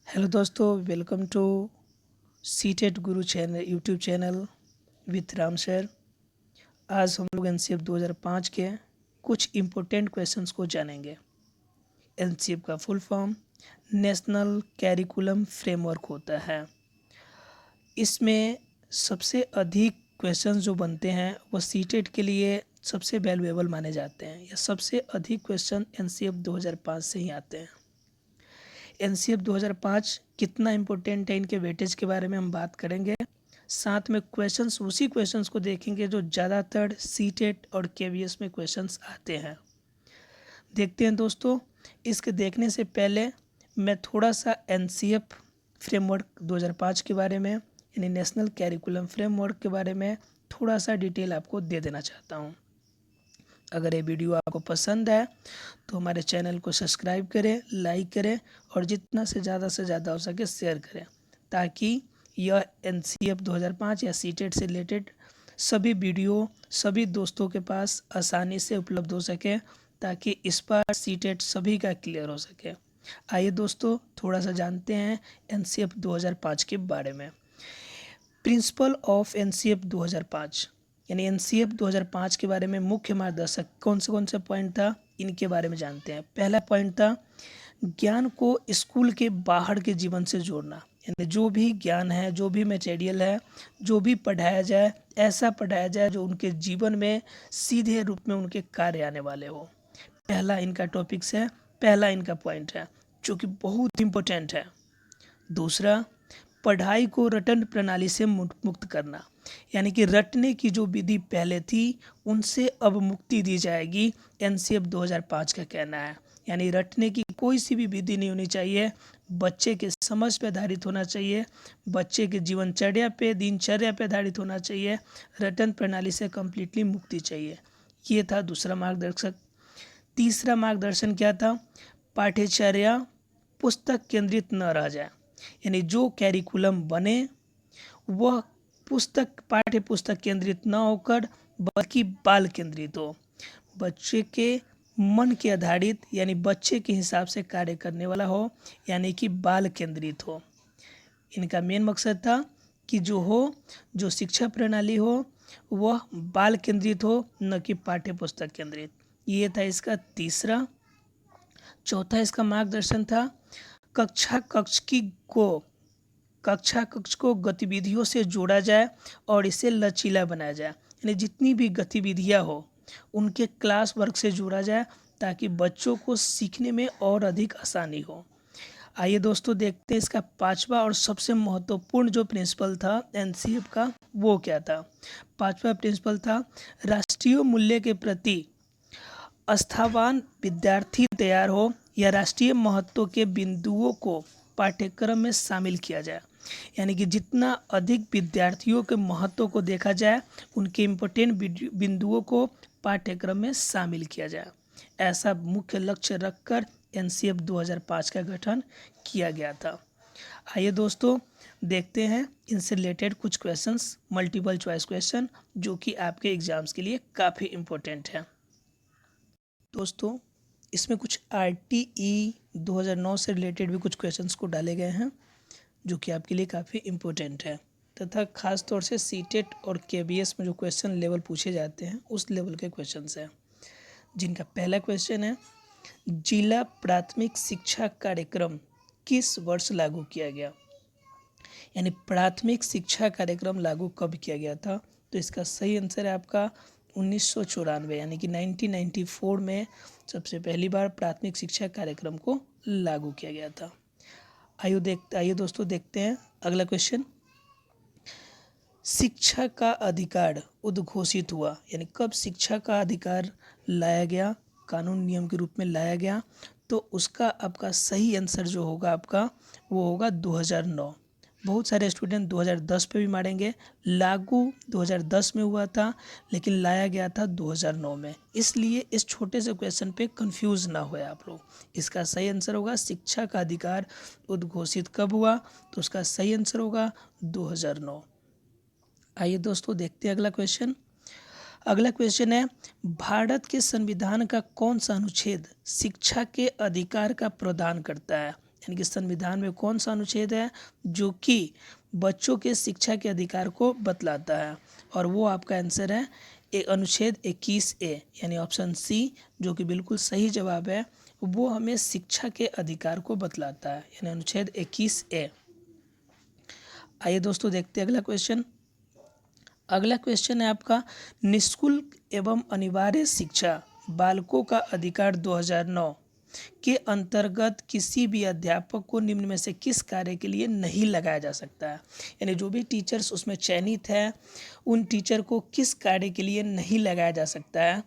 Hello दोस्तों, welcome to CTET Guru channel YouTube channel with Ram sir. आज हम लोग एनसीएफ 2005 के कुछ इम्पोर्टेंट क्वेश्चंस को जानेंगे। एनसीएफ का full form national curriculum framework होता है। इसमें सबसे अधिक क्वेश्चंस जो बनते हैं वो सीटेट के लिए सबसे वैल्यूएबल माने जाते हैं, या सबसे अधिक क्वेश्चन एनसीएफ 2005 से ही आते हैं। एनसीएफ 2005 कितना इम्पोर्टेंट है, इनके वेटेज के बारे में हम बात करेंगे। साथ में क्वेश्चंस, उसी क्वेश्चंस को देखेंगे जो ज़्यादातर सीटेट और केवीएस में क्वेश्चंस आते हैं। देखते हैं दोस्तों। इसके देखने से पहले मैं थोड़ा सा एनसीएफ फ्रेमवर्क 2005 के बारे में, यानी नेशनल कैरिकुलम फ्रेमवर्क के बारे में थोड़ा सा डिटेल आपको दे देना चाहता हूँ। अगर ये वीडियो आपको पसंद है तो हमारे चैनल को सब्सक्राइब करें, लाइक करें और जितना से ज़्यादा हो सके शेयर करें, ताकि यह एनसीएफ 2005 या सीटेट से रिलेटेड सभी वीडियो सभी दोस्तों के पास आसानी से उपलब्ध हो सके, ताकि इस बार सीटेट सभी का क्लियर हो सके। आइए दोस्तों, थोड़ा सा जानते हैं एनसीएफ 2005 के बारे में। प्रिंसिपल ऑफ एनसीएफ 2005, यानी एनसीएफ 2005 के बारे में मुख्य मार्गदर्शक कौन से पॉइंट था, इनके बारे में जानते हैं। पहला पॉइंट था ज्ञान को स्कूल के बाहर के जीवन से जोड़ना, यानी जो भी ज्ञान है, जो भी मटेरियल है, जो भी पढ़ाया जाए, ऐसा पढ़ाया जाए जो उनके जीवन में सीधे रूप में उनके कार्य आने वाले हो। पहला इनका टॉपिक्स है, पहला इनका पॉइंट है, जो कि बहुत इम्पोर्टेंट है। दूसरा, पढ़ाई को रटन प्रणाली से मुक्त करना, यानी कि रटने की जो विधि पहले थी उनसे अब मुक्ति दी जाएगी, एनसीएफ 2005 का कहना है। यानी रटने की कोई सी भी विधि नहीं होनी चाहिए, बच्चे के समझ पे आधारित होना चाहिए, बच्चे के जीवनचर्या पे, दिनचर्या पे आधारित होना चाहिए। रटन प्रणाली से कम्प्लीटली मुक्ति चाहिए। ये था दूसरा मार्गदर्शक। तीसरा मार्गदर्शन क्या था? पाठ्यचर्या पुस्तक केंद्रित न रह जाए, यानी जो कैरिकुलम बने वह पाठ्य पुस्तक केंद्रित न होकर बल्कि बाल केंद्रित हो, बच्चे के मन के आधारित, यानी बच्चे के हिसाब से कार्य करने वाला हो, यानी कि बाल केंद्रित हो। इनका मेन मकसद था कि जो शिक्षा प्रणाली हो वह बाल केंद्रित हो, न कि पाठ्य पुस्तक केंद्रित। ये था इसका तीसरा। चौथा इसका मार्गदर्शन था कक्षा कक्ष को गतिविधियों से जोड़ा जाए और इसे लचीला बनाया जाए, यानी जितनी भी गतिविधियां हो उनके क्लास वर्क से जोड़ा जाए, ताकि बच्चों को सीखने में और अधिक आसानी हो। आइए दोस्तों, देखते हैं इसका पांचवा और सबसे महत्वपूर्ण जो प्रिंसिपल था एनसीएफ का, वो क्या था। पांचवा प्रिंसिपल था राष्ट्रीय मूल्य के प्रति आस्थावान विद्यार्थी तैयार हो, या राष्ट्रीय महत्व के बिंदुओं को पाठ्यक्रम में शामिल किया जाए, यानी कि जितना अधिक विद्यार्थियों के महत्व को देखा जाए, उनके इम्पोर्टेंट बिंदुओं को पाठ्यक्रम में शामिल किया जाए। ऐसा मुख्य लक्ष्य रखकर एनसीएफ 2005 का गठन किया गया था। आइए दोस्तों, देखते हैं इनसे रिलेटेड कुछ क्वेश्चंस, मल्टीपल चॉइस क्वेश्चन, जो कि आपके एग्जाम्स के लिए काफ़ी इम्पोर्टेंट है। दोस्तों, इसमें कुछ आरटीई 2009 से रिलेटेड भी कुछ क्वेश्चंस को डाले गए हैं, जो कि आपके लिए काफ़ी इम्पोर्टेंट है, तथा खास तौर से सीटेट और केबीएस में जो क्वेश्चन लेवल पूछे जाते हैं उस लेवल के क्वेश्चंस हैं। जिनका पहला क्वेश्चन है, जिला प्राथमिक शिक्षा कार्यक्रम किस वर्ष लागू किया गया, यानी प्राथमिक शिक्षा कार्यक्रम लागू कब किया गया था। तो इसका सही आंसर है आपका 1994, यानी कि 1994 में सबसे पहली बार प्राथमिक शिक्षा कार्यक्रम को लागू किया गया था। आइए दोस्तों, देखते हैं अगला क्वेश्चन। शिक्षा का अधिकार उद्घोषित हुआ, यानी कब शिक्षा का अधिकार लाया गया, कानून नियम के रूप में लाया गया। तो उसका आपका सही आंसर जो होगा आपका, वो होगा 2009। बहुत सारे स्टूडेंट 2010 पे भी मारेंगे। लागू 2010 में हुआ था, लेकिन लाया गया था 2009 में। इसलिए इस छोटे से क्वेश्चन पे कंफ्यूज ना होए आप लोग। इसका सही आंसर होगा शिक्षा का अधिकार उद्घोषित कब हुआ, तो उसका सही आंसर होगा 2009। आइए दोस्तों, देखते हैं अगला क्वेश्चन। अगला क्वेश्चन है, भारत के संविधान का कौन सा अनुच्छेद शिक्षा के अधिकार का प्रदान करता है। यानी कि संविधान में कौन सा अनुच्छेद है जो कि बच्चों के शिक्षा के अधिकार को बतलाता है, और वो आपका आंसर है अनुच्छेद 21A यानी ऑप्शन सी, जो कि बिल्कुल सही जवाब है। वो हमें शिक्षा के अधिकार को बतलाता है, यानी अनुच्छेद 21A। आइए दोस्तों देखते हैं अगला क्वेश्चन। अगला क्वेश्चन है आपका, निःशुल्क एवं अनिवार्य शिक्षा बालकों का अधिकार 2009 के अंतर्गत किसी भी अध्यापक को निम्न में से किस कार्य के लिए नहीं लगाया जा सकता है। यानी जो भी टीचर्स उसमें चयनित है उन टीचर को किस कार्य के लिए नहीं लगाया जा सकता है।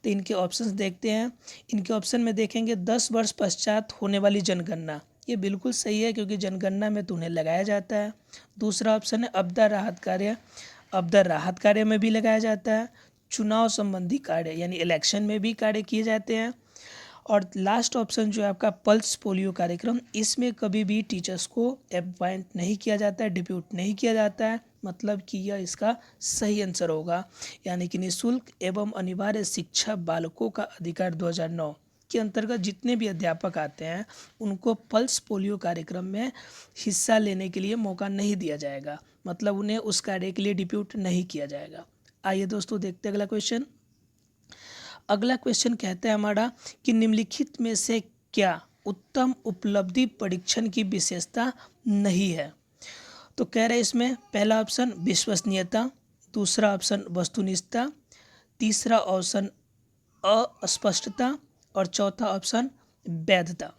तो इनके ऑप्शंस देखते हैं। इनके ऑप्शन में देखेंगे 10 वर्ष पश्चात होने वाली जनगणना, ये बिल्कुल सही है क्योंकि जनगणना में तो उन्हें लगाया जाता है। दूसरा ऑप्शन है आपदा राहत कार्य, आपदा राहत कार्य में भी लगाया जाता है। चुनाव संबंधी कार्य यानी इलेक्शन में भी कार्य किए जाते हैं। और लास्ट ऑप्शन जो है आपका पल्स पोलियो कार्यक्रम, इसमें कभी भी टीचर्स को अपॉइंट नहीं किया जाता है, डिप्यूट नहीं किया जाता है, मतलब कि यह इसका सही आंसर होगा। यानी कि निःशुल्क एवं अनिवार्य शिक्षा बालकों का अधिकार 2009 के अंतर्गत जितने भी अध्यापक आते हैं उनको पल्स पोलियो कार्यक्रम में हिस्सा लेने के लिए मौका नहीं दिया जाएगा, मतलब उन्हें उस कार्य के लिए डिप्यूट नहीं किया जाएगा। आइए दोस्तों देखते हैं अगला क्वेश्चन। अगला क्वेश्चन कहता है हमारा कि निम्नलिखित में से क्या उत्तम उपलब्धि परीक्षण की विशेषता नहीं है। तो कह रहे हैं इसमें पहला ऑप्शन विश्वसनीयता, दूसरा ऑप्शन वस्तुनिष्ठता, तीसरा ऑप्शन अस्पष्टता और चौथा ऑप्शन वैधता।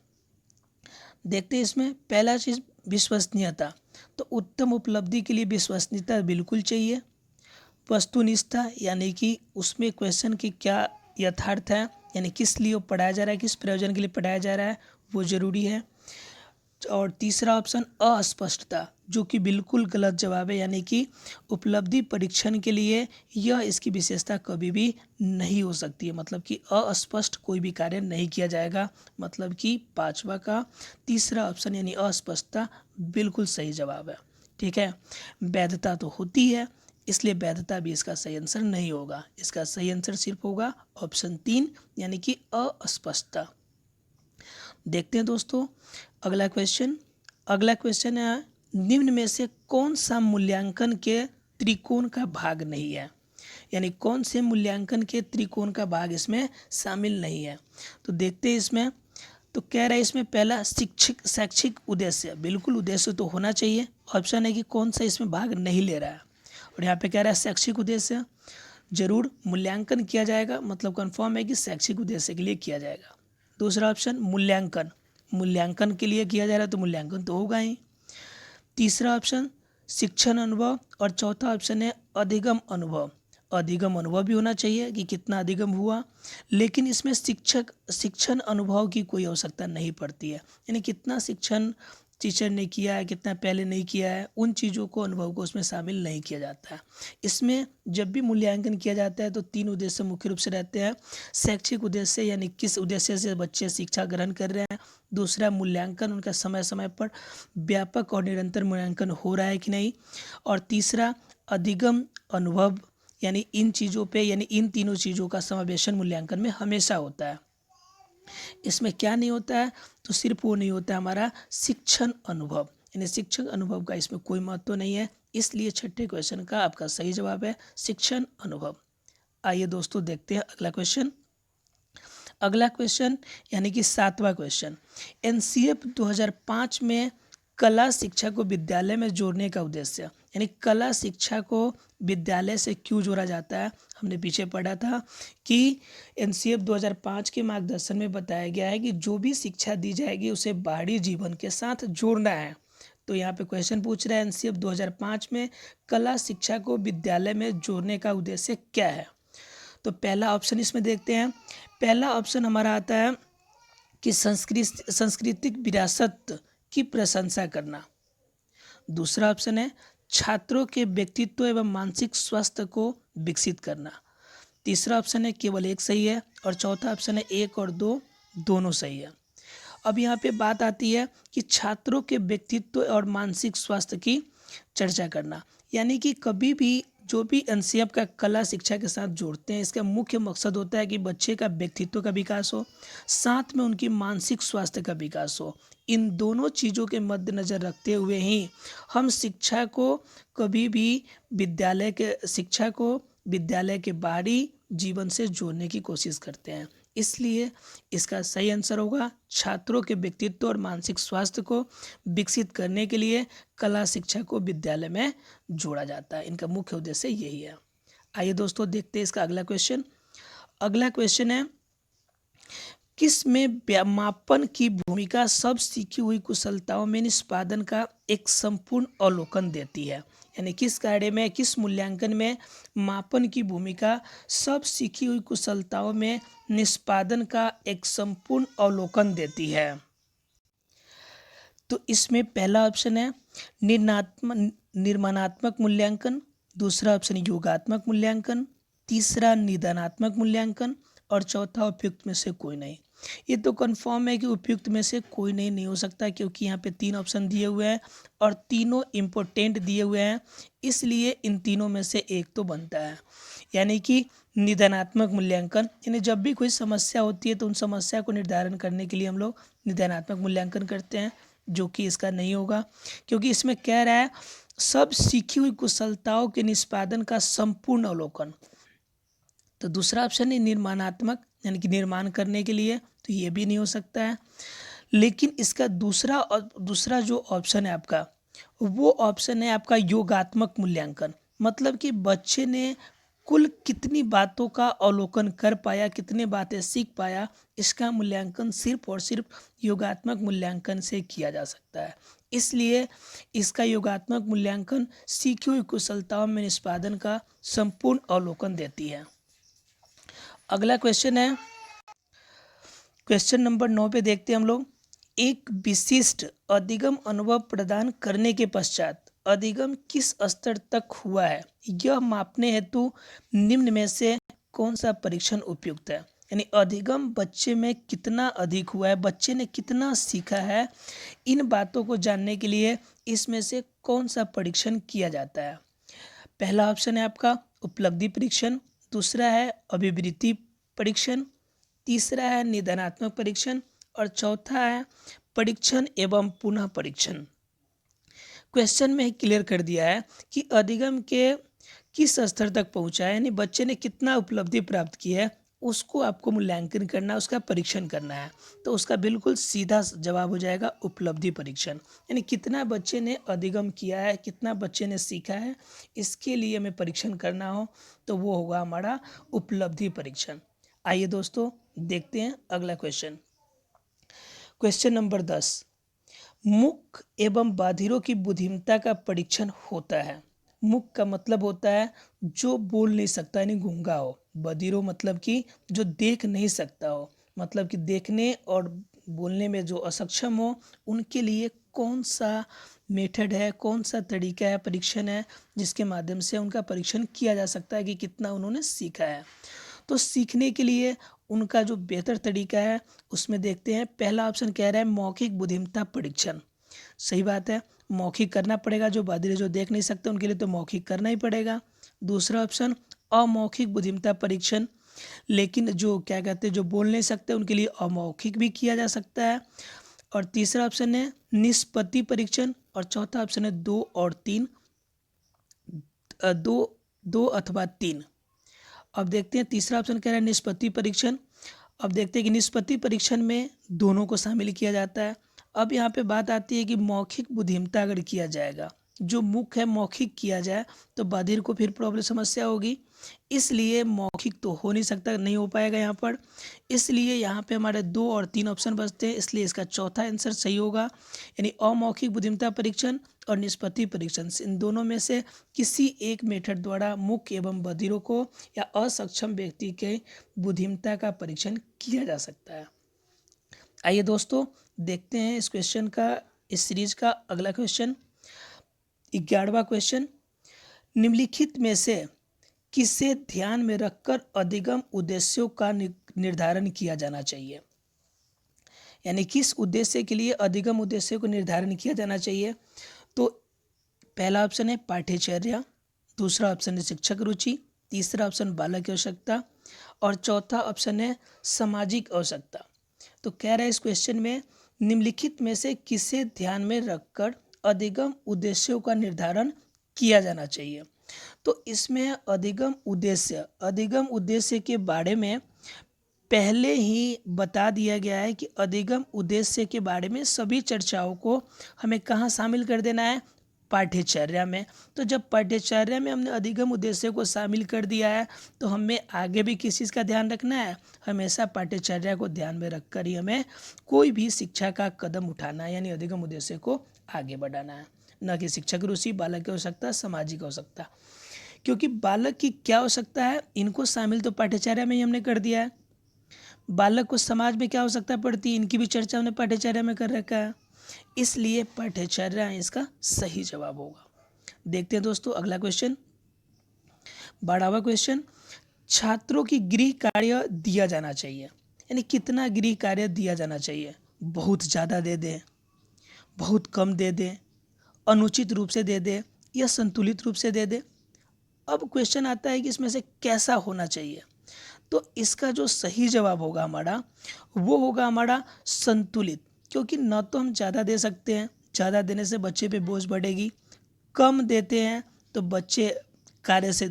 देखते हैं इसमें पहला चीज़ विश्वसनीयता। तो उत्तम उपलब्धि के लिए विश्वसनीयता बिल्कुल चाहिए। वस्तुनिष्ठता यानी कि उसमें क्वेश्चन की क्या यथार्थ है, यानी किस लिए पढ़ाया जा रहा है, किस प्रयोजन के लिए पढ़ाया जा रहा है, वो ज़रूरी है। और तीसरा ऑप्शन अस्पष्टता, जो कि बिल्कुल गलत जवाब है, यानी कि उपलब्धि परीक्षण के लिए यह इसकी विशेषता कभी भी नहीं हो सकती है, मतलब कि अस्पष्ट कोई भी कार्य नहीं किया जाएगा। मतलब कि पांचवा का तीसरा ऑप्शन यानी अस्पष्टता बिल्कुल सही जवाब है। ठीक है, वैधता तो होती है, इसलिए वैधता भी इसका सही आंसर नहीं होगा। इसका सही आंसर सिर्फ होगा ऑप्शन 3 यानी कि अस्पष्टता। देखते हैं दोस्तों अगला क्वेश्चन। अगला क्वेश्चन है निम्न में से कौन सा मूल्यांकन के त्रिकोण का भाग नहीं है, यानी कौन से मूल्यांकन के त्रिकोण का भाग इसमें शामिल नहीं है। तो देखते हैं इसमें। तो कह रहा है इसमें पहला शैक्षिक उद्देश्य, बिल्कुल उद्देश्य तो होना चाहिए। ऑप्शन है कि कौन सा इसमें भाग नहीं ले रहा है, और यहाँ पे कह रहा है शैक्षिक उद्देश्य जरूर मूल्यांकन किया जाएगा, मतलब कंफर्म है कि शैक्षिक उद्देश्य के लिए किया जाएगा। दूसरा ऑप्शन मूल्यांकन के लिए किया जा रहा है तो मूल्यांकन तो होगा ही। तीसरा ऑप्शन शिक्षण अनुभव, और चौथा ऑप्शन है अधिगम अनुभव भी होना चाहिए कि कितना अधिगम हुआ, लेकिन इसमें शिक्षण अनुभव की कोई आवश्यकता नहीं पड़ती है, यानी कितना शिक्षण टीचर ने किया है, कितना पहले नहीं किया है, उन चीज़ों को अनुभव को उसमें शामिल नहीं किया जाता है। इसमें जब भी मूल्यांकन किया जाता है तो 3 उद्देश्य मुख्य रूप से रहते हैं। शैक्षिक उद्देश्य यानी किस उद्देश्य से बच्चे शिक्षा ग्रहण कर रहे हैं, दूसरा मूल्यांकन उनका समय समय पर व्यापक और निरंतर मूल्यांकन हो रहा है कि नहीं, और तीसरा अधिगम अनुभव, यानी इन चीज़ों पे यानी इन तीनों चीज़ों का समावेशन मूल्यांकन में हमेशा होता है। इसमें क्या नहीं होता है, तो सिर्फ वो नहीं होता है हमारा शिक्षण अनुभव, यानी शिक्षण अनुभव का इसमें कोई महत्व नहीं है, इसलिए छठे क्वेश्चन का आपका सही जवाब है शिक्षण अनुभव। आइए दोस्तों देखते हैं अगला क्वेश्चन। अगला क्वेश्चन यानी कि 7वां क्वेश्चन, एनसीएफ 2005 में कला शिक्षा को विद्यालय में जोड़ने का उद्देश्य, यानी कला शिक्षा को विद्यालय से क्यों जोड़ा जाता है। हमने पीछे पढ़ा था कि एनसीएफ 2005 के मार्गदर्शन में बताया गया है कि जो भी शिक्षा दी जाएगी उसे बाहरी जीवन के साथ जोड़ना है। तो यहाँ पे क्वेश्चन पूछ रहा है एनसीएफ 2005 में कला शिक्षा को विद्यालय में जोड़ने का उद्देश्य क्या है। तो पहला ऑप्शन इसमें देखते हैं। पहला ऑप्शन हमारा आता है कि सांस्कृतिक विरासत की प्रशंसा करना। दूसरा ऑप्शन है छात्रों के व्यक्तित्व एवं मानसिक स्वास्थ्य को विकसित करना। तीसरा ऑप्शन है केवल एक सही है, और चौथा ऑप्शन है 1 और 2 दोनों सही है। अब यहाँ पे बात आती है कि छात्रों के व्यक्तित्व और मानसिक स्वास्थ्य की चर्चा करना, यानी कि कभी भी जो भी एनसीएफ का कला शिक्षा के साथ जोड़ते हैं, इसका मुख्य मकसद होता है कि बच्चे का व्यक्तित्व का विकास हो, साथ में उनकी मानसिक स्वास्थ्य का विकास हो। इन दोनों चीज़ों के मद्देनज़र रखते हुए ही हम शिक्षा को कभी भी विद्यालय के बाहरी जीवन से जोड़ने की कोशिश करते हैं। इसलिए इसका सही आंसर होगा, छात्रों के व्यक्तित्व और मानसिक स्वास्थ्य को विकसित करने के लिए कला शिक्षा को विद्यालय में जोड़ा जाता है। इनका मुख्य उद्देश्य यही है। आइए दोस्तों देखते हैं इसका अगला क्वेश्चन। अगला क्वेश्चन है, किस में मापन की भूमिका सब सीखी हुई कुशलताओं में निष्पादन का एक संपूर्ण अवलोकन देती है। यानी किस कार्य में, किस मूल्यांकन में मापन की भूमिका सब सीखी हुई कुशलताओं में निष्पादन का एक संपूर्ण अवलोकन देती है। तो इसमें पहला ऑप्शन है निर्माणात्मक मूल्यांकन, दूसरा ऑप्शन योगात्मक मूल्यांकन, तीसरा निदानात्मक मूल्यांकन और चौथा उपयुक्त में से कोई नहीं। ये तो कंफर्म है कि उपयुक्त में से कोई नहीं हो सकता, क्योंकि यहाँ पे 3 ऑप्शन दिए हुए हैं और तीनों इम्पोर्टेंट दिए हुए हैं, इसलिए इन तीनों में से एक तो बनता है। यानी कि निदानात्मक मूल्यांकन, यानी जब भी कोई समस्या होती है तो उन समस्या को निर्धारण करने के लिए हम लोग निदानात्मक मूल्यांकन करते हैं, जो कि इसका नहीं होगा, क्योंकि इसमें कह रहा है सब सीखी हुई कुशलताओं के निष्पादन का संपूर्ण अवलोकन। तो दूसरा ऑप्शन है निर्माणात्मक, यानी कि निर्माण करने के लिए, तो ये भी नहीं हो सकता है। लेकिन इसका दूसरा जो ऑप्शन है आपका, वो ऑप्शन है आपका योगात्मक मूल्यांकन। मतलब कि बच्चे ने कुल कितनी बातों का अवलोकन कर पाया, कितनी बातें सीख पाया, इसका मूल्यांकन सिर्फ और सिर्फ योगात्मक मूल्यांकन से किया जा सकता है। इसलिए इसका योगात्मक मूल्यांकन सीखी हुई कुशलताओं में निष्पादन का संपूर्ण अवलोकन देती है। अगला क्वेश्चन है, क्वेश्चन नंबर 9 पे देखते हैं हम लोग। एक विशिष्ट अधिगम अनुभव प्रदान करने के पश्चात अधिगम किस स्तर तक हुआ है, यह मापने हेतु निम्न में से कौन सा परीक्षण उपयुक्त है। यानी अधिगम बच्चे में कितना अधिक हुआ है, बच्चे ने कितना सीखा है, इन बातों को जानने के लिए इसमें से कौन सा परीक्षण किया जाता है। पहला ऑप्शन है आपका उपलब्धि परीक्षण, दूसरा है अभिवृद्धि परीक्षण, तीसरा है निदानात्मक परीक्षण और चौथा है परीक्षण एवं पुनः परीक्षण। क्वेश्चन में क्लियर कर दिया है कि अधिगम के किस स्तर तक पहुंचा है, यानी बच्चे ने कितना उपलब्धि प्राप्त की है, उसको आपको मूल्यांकन करना है, उसका परीक्षण करना है। तो उसका बिल्कुल सीधा जवाब हो जाएगा उपलब्धि परीक्षण। यानी कितना बच्चे ने अधिगम किया है, कितना बच्चे ने सीखा है, इसके लिए हमें परीक्षण करना हो तो वो होगा हमारा उपलब्धि परीक्षण। आइए दोस्तों देखते हैं अगला क्वेश्चन। क्वेश्चन नंबर 10, मूक एवं बधिरों की बुद्धिमत्ता का परीक्षण होता है। मूक का मतलब होता है जो बोल नहीं सकता, यानी गूंगा हो। बधिरों मतलब कि जो देख नहीं सकता हो, मतलब कि देखने और बोलने में जो असक्षम हो, उनके लिए कौन सा मेथड है, कौन सा तरीका है, परीक्षण है, जिसके माध्यम से उनका परीक्षण किया जा सकता है कि कितना उन्होंने सीखा है। तो सीखने के लिए उनका जो बेहतर तरीका है उसमें देखते हैं। पहला ऑप्शन कह रहा है मौखिक बुद्धिमत्ता परीक्षण। सही बात है, मौखिक करना पड़ेगा। जो बधिर जो देख नहीं सकते उनके लिए तो मौखिक करना ही पड़ेगा। दूसरा ऑप्शन अमौखिक बुद्धिमत्ता परीक्षण, लेकिन जो क्या कहते हैं जो बोल नहीं सकते उनके लिए अमौखिक भी किया जा सकता है। और तीसरा ऑप्शन है निष्पत्ति परीक्षण और चौथा ऑप्शन है 2 और 3, 2 अथवा 3। अब देखते हैं तीसरा ऑप्शन कह रहा है निष्पत्ति परीक्षण। अब देखते हैं कि निष्पत्ति परीक्षण में दोनों को शामिल किया जाता है। अब यहाँ पे बात आती है कि मौखिक बुद्धिमत्ता अगर किया जाएगा, जो मुख्य है मौखिक किया जाए तो बधिर को फिर प्रॉब्लम समस्या होगी, इसलिए मौखिक तो हो नहीं सकता, नहीं हो पाएगा यहाँ पर। इसलिए यहाँ पे हमारे 2 और 3 ऑप्शन बचते हैं, इसलिए इसका चौथा आंसर सही होगा। यानी अमौखिक बुद्धिमत्ता परीक्षण और निष्पत्ति परीक्षण, इन दोनों में से किसी एक मेथड द्वारा मुख्य एवं बधिरों को या असक्षम व्यक्ति के बुद्धिमत्ता का परीक्षण किया जा सकता है। आइए दोस्तों देखते हैं इस क्वेश्चन का, इस सीरीज का अगला क्वेश्चन, 11वां क्वेश्चन। निम्नलिखित में से किसे ध्यान में रखकर अधिगम उद्देश्यों का निर्धारण किया जाना चाहिए। यानी किस उद्देश्य के लिए अधिगम उद्देश्यों को निर्धारण किया जाना चाहिए। तो पहला ऑप्शन है पाठ्यचर्या, दूसरा ऑप्शन है शिक्षक रुचि, तीसरा ऑप्शन बालक की आवश्यकता और चौथा ऑप्शन है सामाजिक आवश्यकता। तो कह रहा है इस क्वेश्चन में निम्नलिखित में से किसे ध्यान में रखकर अधिगम उद्देश्यों का निर्धारण किया जाना चाहिए। तो इसमें अधिगम उद्देश्य के बारे में पहले ही बता दिया गया है कि अधिगम उद्देश्य के बारे में सभी चर्चाओं को हमें कहाँ शामिल कर देना है, पाठ्यचर्या में। तो जब पाठ्यचर्या में हमने अधिगम उद्देश्य को शामिल कर दिया है तो हमें आगे भी किस चीज़ का ध्यान रखना है, हमेशा पाठ्यचर्या को ध्यान में रखकर ही हमें कोई भी शिक्षा का कदम उठाना है, यानी अधिगम उद्देश्य को आगे बढ़ाना है, न कि शिक्षक रुचि, बालक की आवश्यकता, सामाजिक आवश्यकता। क्योंकि बालक की क्या आवश्यकता है, इनको शामिल तो पाठ्यचर्या में ही हमने कर दिया है। बालक को समाज में क्या आवश्यकता पड़ती है, इनकी भी चर्चा हमने पाठ्यचर्या में कर रखा है, इसलिए पाठ्यचर्या इसका सही जवाब होगा। देखते हैं दोस्तों अगला क्वेश्चन, 12वां क्वेश्चन, छात्रों की गृह कार्य दिया जाना चाहिए, यानी कितना गृह कार्य दिया जाना चाहिए, बहुत ज़्यादा दे दें, बहुत कम दे दें, अनुचित रूप से दे दें या संतुलित रूप से दे दें। अब क्वेश्चन आता है कि इसमें से कैसा होना चाहिए। तो इसका जो सही जवाब होगा हमारा, वो होगा हमारा संतुलित, क्योंकि न तो हम ज़्यादा दे सकते हैं, ज़्यादा देने से बच्चे पे बोझ बढ़ेगी, कम देते हैं तो बच्चे कार्य से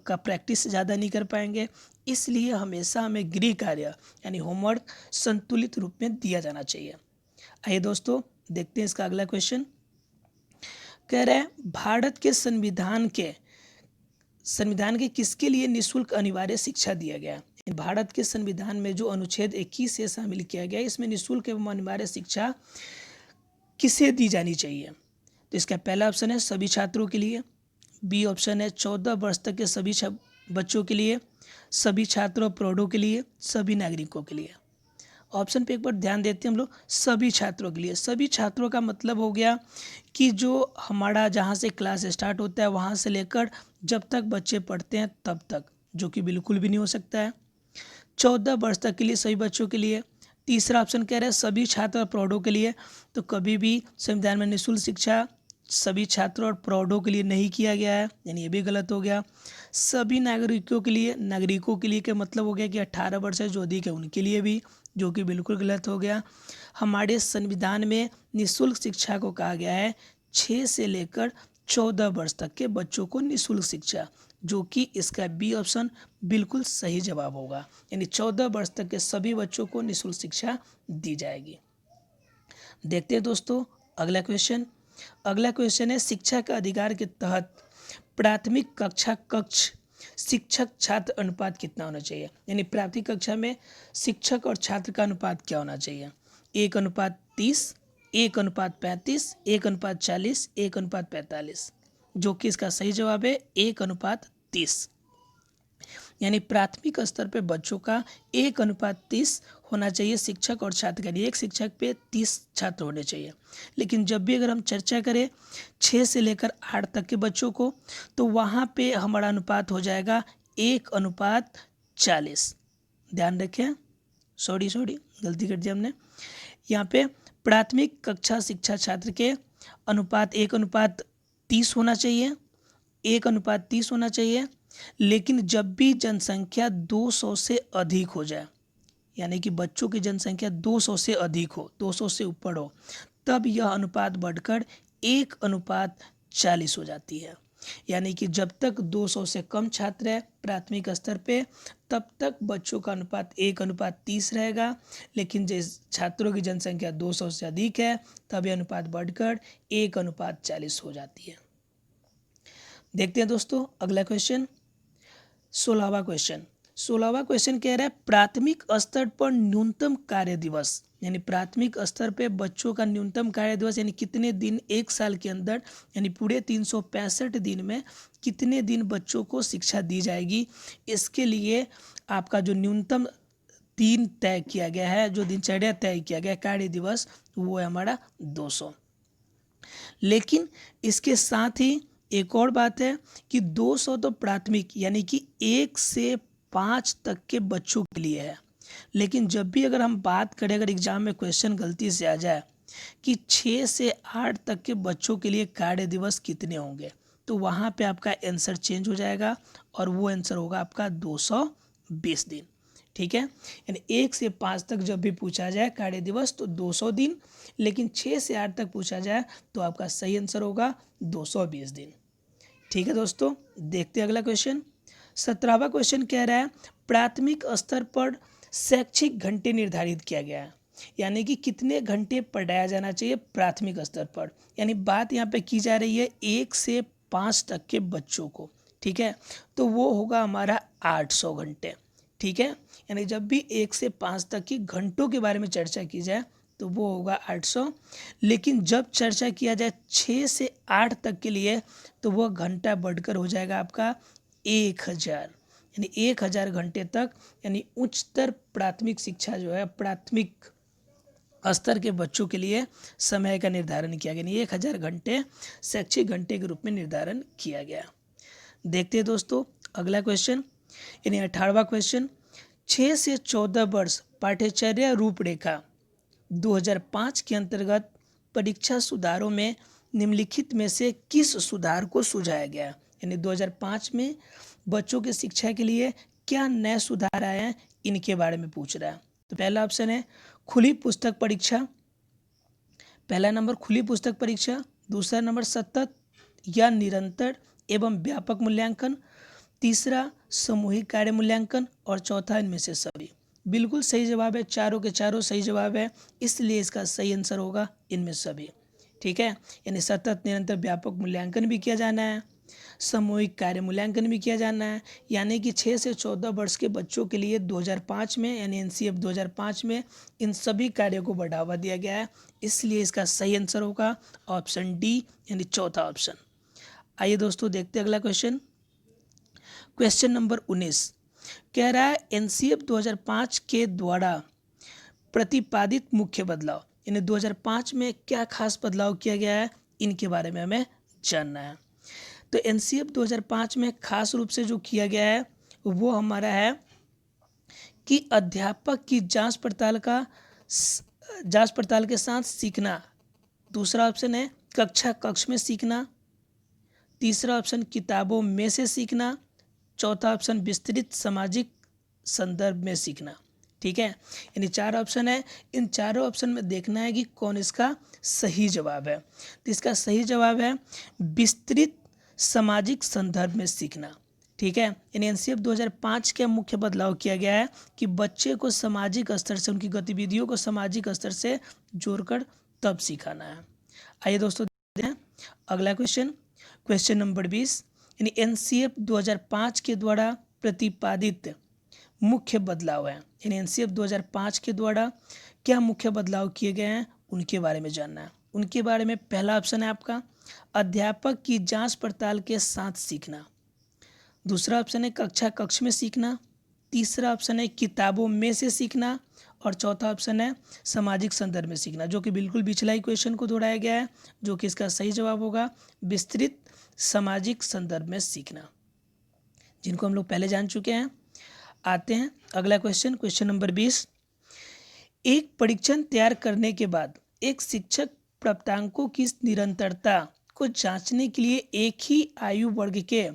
का प्रैक्टिस ज़्यादा नहीं कर पाएंगे, इसलिए हमेशा हमें गृह कार्य यानी होमवर्क संतुलित रूप में दिया जाना चाहिए। आइए दोस्तों देखते हैं इसका अगला क्वेश्चन। कह रहे हैं भारत के संविधान के किसके लिए निःशुल्क अनिवार्य शिक्षा दिया गया है। भारत के संविधान में जो अनुच्छेद 21 से शामिल किया गया है, इसमें निःशुल्क एवं अनिवार्य शिक्षा किसे दी जानी चाहिए। तो इसका पहला ऑप्शन है सभी छात्रों के लिए, बी ऑप्शन है 14 वर्ष तक के सभी बच्चों के लिए, सभी छात्रों प्रौढ़ों के लिए, सभी नागरिकों के लिए। ऑप्शन पे एक बार ध्यान देते हैं हम लोग, सभी छात्रों के लिए। सभी छात्रों का मतलब हो गया कि जो हमारा जहाँ से क्लास स्टार्ट होता है वहाँ से लेकर जब तक बच्चे पढ़ते हैं तब तक, जो कि बिल्कुल भी नहीं हो सकता है। 14 वर्ष तक के लिए सभी बच्चों के लिए। तीसरा ऑप्शन कह रहे हैं सभी छात्र और प्रौढ़ों के लिए, तो कभी भी संविधान में निःशुल्क शिक्षा सभी छात्रों और प्रौढ़ों के लिए नहीं किया गया है, यानी ये भी गलत हो गया। सभी नागरिकों के लिए का मतलब हो गया कि 18 वर्ष से जो अधिक है उनके लिए भी, जो कि बिल्कुल गलत हो गया। हमारे संविधान में निःशुल्क शिक्षा को कहा गया है 6 से लेकर 14 वर्ष तक के बच्चों को निःशुल्क शिक्षा, जो कि इसका बी ऑप्शन बिल्कुल सही जवाब होगा, यानी 14 वर्ष तक के सभी बच्चों को निःशुल्क शिक्षा दी जाएगी। देखते हैं दोस्तों अगला क्वेश्चन। अगला क्वेश्चन है शिक्षा का अधिकार के तहत प्राथमिक कक्ष शिक्षक छात्र अनुपात कितना होना चाहिए, यानी प्राथमिक कक्षा में शिक्षक और छात्र का अनुपात क्या होना चाहिए। 1:30, 1:35, 1:40, 1:45, जो कि इसका सही जवाब है 1:30, यानी प्राथमिक स्तर पे बच्चों का 1:30 होना चाहिए शिक्षक और छात्र का, एक शिक्षक पे 30 छात्र होने चाहिए। लेकिन जब भी अगर हम चर्चा करें 6 से लेकर 8 तक के बच्चों को, तो वहाँ पे हमारा अनुपात हो जाएगा 1:40। ध्यान रखें, सॉरी गलती कर दी हमने। यहाँ पे प्राथमिक कक्षा शिक्षा छात्र के अनुपात 1:30 होना चाहिए, 1:30 होना चाहिए। लेकिन जब भी जनसंख्या 200 से अधिक हो जाए, यानी कि बच्चों की जनसंख्या 200 से अधिक हो, 200 से ऊपर हो, तब यह अनुपात बढ़कर 1:40 हो जाती है। यानी कि जब तक 200 से कम छात्र है प्राथमिक स्तर पे, तब तक बच्चों का अनुपात 1:30 रहेगा। लेकिन जिस छात्रों की जनसंख्या 200 से अधिक है, तब यह अनुपात बढ़कर 1:40 हो जाती है। देखते हैं दोस्तों अगला क्वेश्चन, 16वां क्वेश्चन कह रहा है प्राथमिक स्तर पर न्यूनतम कार्य दिवस, यानी प्राथमिक स्तर पे बच्चों का न्यूनतम कार्य दिवस, यानी कितने दिन एक साल के अंदर, यानी पूरे 365 दिन में कितने दिन बच्चों को शिक्षा दी जाएगी। इसके लिए आपका जो न्यूनतम दिन तय किया गया है, जो दिनचर्या तय किया गया कार्य दिवस, वो है हमारा 200। लेकिन इसके साथ ही एक और बात है कि 200 तो प्राथमिक यानी कि 1 से 5 तक के बच्चों के लिए है। लेकिन जब भी अगर हम बात करें, अगर एग्जाम में क्वेश्चन गलती से आ जाए कि 6 से 8 तक के बच्चों के लिए कार्य दिवस कितने होंगे, तो वहाँ पे आपका आंसर चेंज हो जाएगा और वो आंसर होगा आपका 220 दिन। ठीक है, यानी 1 से 5 तक जब भी पूछा जाए कार्य दिवस तो 200 दिन, लेकिन 6 से 8 तक पूछा जाए तो आपका सही आंसर होगा 220 दिन। ठीक है दोस्तों, देखते हैं अगला क्वेश्चन। 17वां क्वेश्चन कह रहा है प्राथमिक स्तर पर शैक्षिक घंटे निर्धारित किया गया है, यानी कि कितने घंटे पढ़ाया जाना चाहिए प्राथमिक स्तर पर। यानी बात यहाँ पे की जा रही है 1 से 5 तक के बच्चों को। ठीक है, तो वो होगा हमारा 800 घंटे। ठीक है, यानी जब भी 1 से 5 तक की घंटों के बारे में चर्चा की जाए तो वो होगा 800, लेकिन जब चर्चा किया जाए 6 से 8 तक के लिए तो वह घंटा बढ़कर हो जाएगा आपका 1000, यानी 1000 घंटे तक, यानी उच्चतर प्राथमिक शिक्षा जो है प्राथमिक स्तर के बच्चों के लिए समय का निर्धारण किया गया, यानी 1000 घंटे शैक्षिक घंटे के रूप में निर्धारण किया गया। देखते हैं दोस्तों अगला क्वेश्चन, यानी 18वां क्वेश्चन। 6 से 14 वर्ष पाठ्यचर्या रूपरेखा 2005 के अंतर्गत परीक्षा सुधारों में निम्नलिखित में से किस सुधार को सुझाया गया। यानी 2005 में बच्चों की शिक्षा के लिए क्या नए सुधार आए हैं, इनके बारे में पूछ रहा है। तो पहला ऑप्शन है खुली पुस्तक परीक्षा, पहला नंबर खुली पुस्तक परीक्षा, दूसरा नंबर सतत या निरंतर एवं व्यापक मूल्यांकन, तीसरा सामूहिक कार्य मूल्यांकन और चौथा इनमें से सभी। बिल्कुल सही जवाब है, चारों के चारों सही जवाब है, इसलिए इसका सही आंसर होगा इनमें सभी। ठीक है, यानी सतत निरंतर व्यापक मूल्यांकन भी किया जाना है, सामूहिक कार्य मूल्यांकन भी किया जाना है, यानी कि 6 से 14 वर्ष के बच्चों के लिए 2005 में यानी एनसीएफ 2005 में इन सभी कार्यों को बढ़ावा दिया गया है, इसलिए इसका सही आंसर होगा ऑप्शन डी यानी चौथा ऑप्शन। आइए दोस्तों देखते हैं अगला क्वेश्चन। क्वेश्चन नंबर 19 कह रहा है एनसीएफ 2005 के द्वारा प्रतिपादित मुख्य बदलाव, यानी 2005 में क्या खास बदलाव किया गया है, इनके बारे में हमें जानना है। तो एनसीएफ 2005 में खास रूप से जो किया गया है वो हमारा है कि अध्यापक की जांच पड़ताल के साथ सीखना, दूसरा ऑप्शन है कक्ष में सीखना, तीसरा ऑप्शन किताबों में से सीखना, चौथा ऑप्शन विस्तृत सामाजिक संदर्भ में सीखना। ठीक है, यानी 4 ऑप्शन है, इन चारों ऑप्शन में देखना है कि कौन इसका सही जवाब है। तो इसका सही जवाब है विस्तृत सामाजिक संदर्भ में सीखना। ठीक है, यानी एनसीएफ 2005 के मुख्य बदलाव किया गया है कि बच्चे को सामाजिक स्तर से, उनकी गतिविधियों को सामाजिक स्तर से जोड़कर तब सिखाना है। आइए दोस्तों देखते हैं अगला क्वेश्चन, क्वेश्चन नंबर 20, यानी एनसीएफ 2005 के द्वारा प्रतिपादित मुख्य बदलाव है, यानी एनसीएफ 2005 के द्वारा क्या मुख्य बदलाव किए गए हैं उनके बारे में जानना है। उनके बारे में पहला ऑप्शन है आपका अध्यापक की जांच पड़ताल के साथ सीखना, दूसरा ऑप्शन है कक्ष में सीखना, तीसरा ऑप्शन है किताबों में से सीखना और चौथा ऑप्शन है सामाजिक संदर्भ में सीखना, जो कि बिल्कुल पिछला ही क्वेश्चन को दोहराया गया है, जो कि इसका सही जवाब होगा विस्तृत सामाजिक संदर्भ में सीखना, जिनको हम लोग पहले जान चुके हैं। आते हैं अगला क्वेश्चन, क्वेश्चन नंबर 20। एक परीक्षण तैयार करने के बाद एक शिक्षक प्राप्तांकों की निरंतरता को जांचने के लिए एक ही आयु वर्ग के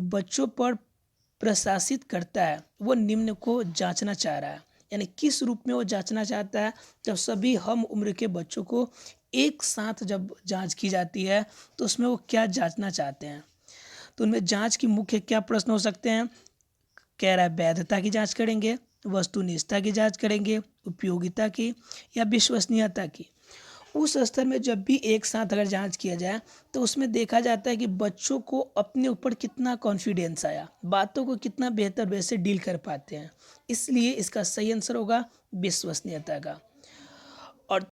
बच्चों पर प्रशासित करता है, वो निम्न को जांचना चाह रहा है। यानी किस रूप में वो जांचना चाहता है, जब सभी हम उम्र के बच्चों को एक साथ जब जांच की जाती है तो उसमें वो क्या जांचना चाहते हैं। तो उनमें जांच की मुख्य क्या प्रश्न हो सकते हैं, कह रहा है वैधता की जांच करेंगे, वस्तुनिष्ठता की जांच करेंगे, उपयोगिता की या विश्वसनीयता की। उस स्तर में जब भी एक साथ अगर जांच किया जाए तो उसमें देखा जाता है कि बच्चों को अपने ऊपर कितना कॉन्फिडेंस आया, बातों को कितना बेहतर वैसे डील कर पाते हैं, इसलिए इसका सही आंसर होगा विश्वसनीयता का। और